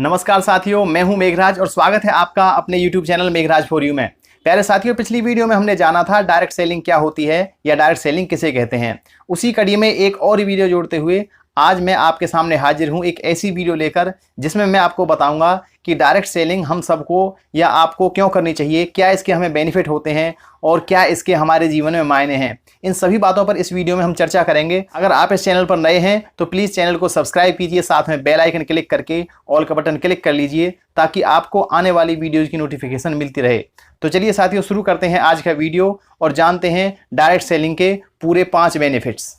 नमस्कार साथियों, मैं हूं मेघराज और स्वागत है आपका अपने YouTube channel Meghraj for you में। प्यारे साथियों, पिछली वीडियो में हमने जाना था डायरेक्ट सेलिंग क्या होती है या डायरेक्ट सेलिंग किसे कहते हैं। उसी कड़ी में एक और वीडियो जोड़ते हुए आज मैं आपके सामने हाजिर हूं एक ऐसी वीडियो लेकर जिसमें मैं आपको बताऊंगा कि डायरेक्ट सेलिंग हम सबको या आपको क्यों करनी चाहिए, क्या इसके हमें बेनिफिट होते हैं और क्या इसके हमारे जीवन में मायने हैं। इन सभी बातों पर इस वीडियो में हम चर्चा करेंगे। अगर आप इस चैनल पर नए हैं तो प्लीज़ चैनल को सब्सक्राइब कीजिए, साथ में बेल आइकन क्लिक करके ऑल का बटन क्लिक कर लीजिए ताकि आपको आने वाली वीडियोज़ की नोटिफिकेशन मिलती रहे। तो चलिए साथियों, शुरू करते हैं आज का वीडियो और जानते हैं डायरेक्ट सेलिंग के पूरे 5 बेनिफिट्स।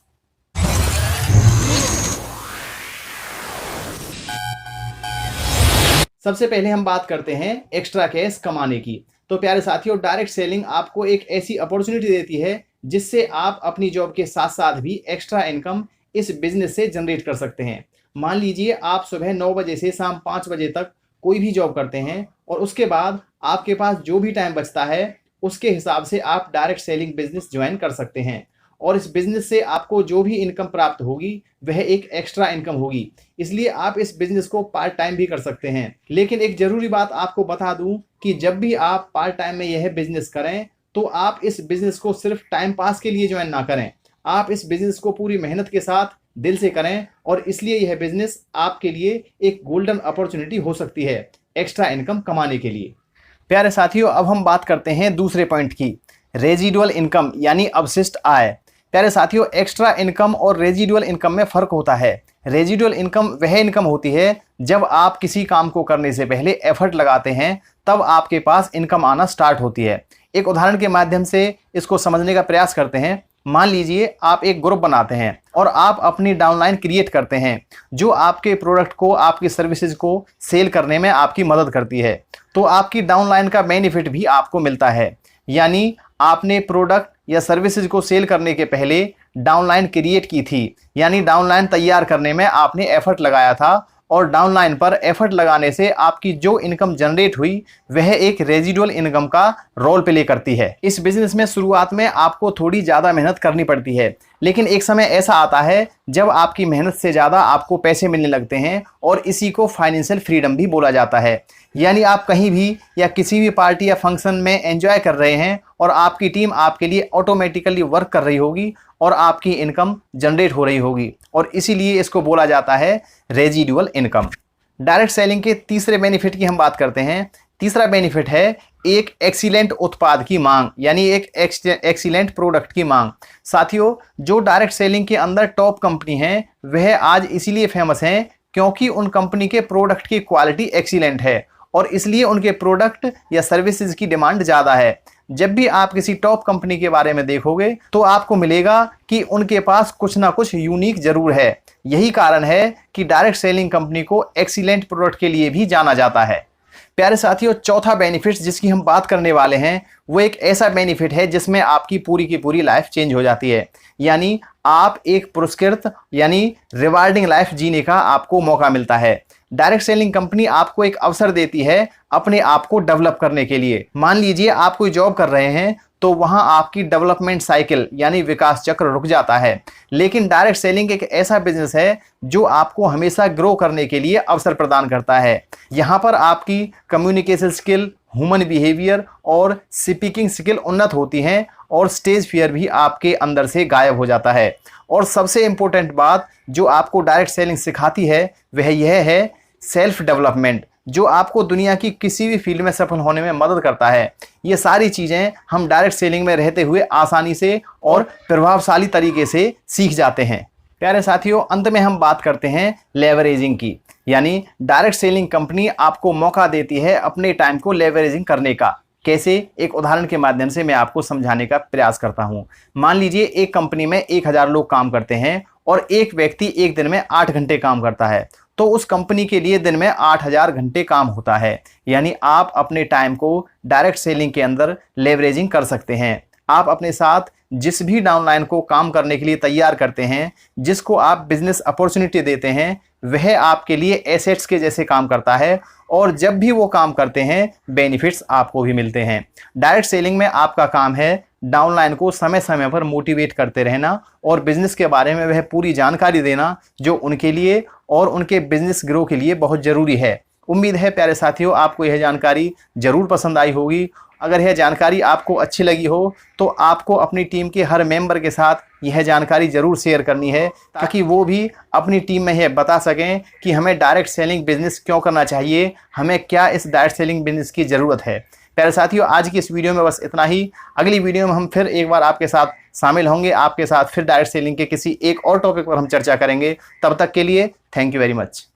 सबसे पहले हम बात करते हैं एक्स्ट्रा कैश कमाने की। तो प्यारे साथियों, डायरेक्ट सेलिंग आपको एक ऐसी अपॉर्चुनिटी देती है जिससे आप अपनी जॉब के साथ साथ भी एक्स्ट्रा इनकम इस बिजनेस से जनरेट कर सकते हैं। मान लीजिए आप सुबह 9 बजे से शाम 5 बजे तक कोई भी जॉब करते हैं और उसके बाद आपके पास जो भी टाइम बचता है उसके हिसाब से आप डायरेक्ट सेलिंग बिजनेस ज्वाइन कर सकते हैं और इस बिजनेस से आपको जो भी इनकम प्राप्त होगी वह एक एक्स्ट्रा इनकम होगी। इसलिए आप इस बिजनेस को पार्ट टाइम भी कर सकते हैं। लेकिन एक ज़रूरी बात आपको बता दूं कि जब भी आप पार्ट टाइम में यह बिजनेस करें तो आप इस बिजनेस को सिर्फ टाइम पास के लिए ज्वाइन ना करें। आप इस बिजनेस को पूरी मेहनत के साथ दिल से करें और इसलिए यह बिजनेस आपके लिए एक गोल्डन अपॉर्चुनिटी हो सकती है एक्स्ट्रा इनकम कमाने के लिए। प्यारे साथियों, अब हम बात करते हैं दूसरे पॉइंट की, रेजिडुअल इनकम यानी अवशिष्ट आय। प्यारे साथियों, एक्स्ट्रा इनकम और रेजिडुअल इनकम में फ़र्क होता है। रेजिडुअल इनकम वह इनकम होती है जब आप किसी काम को करने से पहले एफर्ट लगाते हैं तब आपके पास इनकम आना स्टार्ट होती है। एक उदाहरण के माध्यम से इसको समझने का प्रयास करते हैं। मान लीजिए आप एक ग्रुप बनाते हैं और आप अपनी डाउनलाइन क्रिएट करते हैं जो आपके प्रोडक्ट को, आपकी सर्विसेज को सेल करने में आपकी मदद करती है। तो आपकी डाउनलाइन का बेनिफिट भी आपको मिलता है। यानी आपने प्रोडक्ट या सर्विसेज को सेल करने के पहले डाउनलाइन क्रिएट की थी, यानी डाउनलाइन तैयार करने में आपने एफर्ट लगाया था और डाउनलाइन पर एफर्ट लगाने से आपकी जो इनकम जनरेट हुई वह एक रेजिडुअल इनकम का रोल प्ले करती है। इस बिजनेस में शुरुआत में आपको थोड़ी ज़्यादा मेहनत करनी पड़ती है, लेकिन एक समय ऐसा आता है जब आपकी मेहनत से ज़्यादा आपको पैसे मिलने लगते हैं और इसी को फाइनेंशियल फ्रीडम भी बोला जाता है। यानी आप कहीं भी या किसी भी पार्टी या फंक्शन में एंजॉय कर रहे हैं और आपकी टीम आपके लिए ऑटोमेटिकली वर्क कर रही होगी और आपकी इनकम जनरेट हो रही होगी और इसीलिए इसको बोला जाता है रेजिडुअल इनकम। डायरेक्ट सेलिंग के तीसरे बेनिफिट की हम बात करते हैं। तीसरा बेनिफिट है एक एक्सीलेंट उत्पाद की मांग, यानी एक एक्सीलेंट प्रोडक्ट की मांग। साथियों, जो डायरेक्ट सेलिंग के अंदर टॉप कंपनी हैं वह आज इसीलिए फेमस हैं क्योंकि उन कंपनी के प्रोडक्ट की क्वालिटी एक्सीलेंट है और इसलिए उनके प्रोडक्ट या सर्विसेज की डिमांड ज़्यादा है। जब भी आप किसी टॉप कंपनी के बारे में देखोगे तो आपको मिलेगा कि उनके पास कुछ ना कुछ यूनिक जरूर है। यही कारण है कि डायरेक्ट सेलिंग कंपनी को एक्सीलेंट प्रोडक्ट के लिए भी जाना जाता है। प्यारे साथियों, चौथा बेनिफिट जिसकी हम बात करने वाले हैं वो एक ऐसा बेनिफिट है जिसमें आपकी पूरी की पूरी लाइफ चेंज हो जाती है। यानी आप एक पुरस्कृत यानी रिवार्डिंग लाइफ जीने का आपको मौका मिलता है। डायरेक्ट सेलिंग कंपनी आपको एक अवसर देती है अपने आप को डेवलप करने के लिए। मान लीजिए आप कोई जॉब कर रहे हैं तो वहां आपकी डेवलपमेंट साइकिल यानी विकास चक्र रुक जाता है, लेकिन डायरेक्ट सेलिंग एक ऐसा बिजनेस है जो आपको हमेशा ग्रो करने के लिए अवसर प्रदान करता है। यहाँ पर आपकी कम्युनिकेशन स्किल, ह्यूमन बिहेवियर और स्पीकिंग स्किल उन्नत होती हैं और स्टेज फियर भी आपके अंदर से गायब हो जाता है। और सबसे इम्पोर्टेंट बात जो आपको डायरेक्ट सेलिंग सिखाती है वह यह है सेल्फ डेवलपमेंट, जो आपको दुनिया की किसी भी फील्ड में सफल होने में मदद करता है। ये सारी चीज़ें हम डायरेक्ट सेलिंग में रहते हुए आसानी से और प्रभावशाली तरीके से सीख जाते हैं। प्यारे साथियों, अंत में हम बात करते हैं लेवरेजिंग की। यानी डायरेक्ट सेलिंग कंपनी आपको मौका देती है अपने टाइम को लेवरेजिंग करने का। कैसे? एक उदाहरण के माध्यम से मैं आपको समझाने का प्रयास करता हूँ। मान लीजिए एक कंपनी में 1000 लोग काम करते हैं और एक व्यक्ति एक दिन में 8 घंटे काम करता है, तो उस कंपनी के लिए दिन में 8000 घंटे काम होता है। यानी आप अपने टाइम को डायरेक्ट सेलिंग के अंदर लेवरेजिंग कर सकते हैं। आप अपने साथ जिस भी डाउनलाइन को काम करने के लिए तैयार करते हैं, जिसको आप बिजनेस अपॉर्चुनिटी देते हैं, वह आपके लिए एसेट्स के जैसे काम करता है और जब भी वो काम करते हैं बेनिफिट्स आपको भी मिलते हैं। डायरेक्ट सेलिंग में आपका काम है डाउनलाइन को समय समय पर मोटिवेट करते रहना और बिजनेस के बारे में वह पूरी जानकारी देना जो उनके लिए और उनके बिजनेस ग्रो के लिए बहुत ज़रूरी है। उम्मीद है प्यारे साथियों आपको यह जानकारी जरूर पसंद आई होगी। अगर यह जानकारी आपको अच्छी लगी हो तो आपको अपनी टीम के हर मेंबर के साथ यह जानकारी जरूर शेयर करनी है, ताकि वो भी अपनी टीम में यह बता सकें कि हमें डायरेक्ट सेलिंग बिजनेस क्यों करना चाहिए, हमें क्या इस डायरेक्ट सेलिंग बिजनेस की ज़रूरत है। प्यारे साथियों आज की इस वीडियो में बस इतना ही। अगली वीडियो में हम फिर एक बार आपके साथ शामिल होंगे, आपके साथ फिर डायरेक्ट सेलिंग के किसी एक और टॉपिक पर हम चर्चा करेंगे। तब तक के लिए थैंक यू वेरी मच।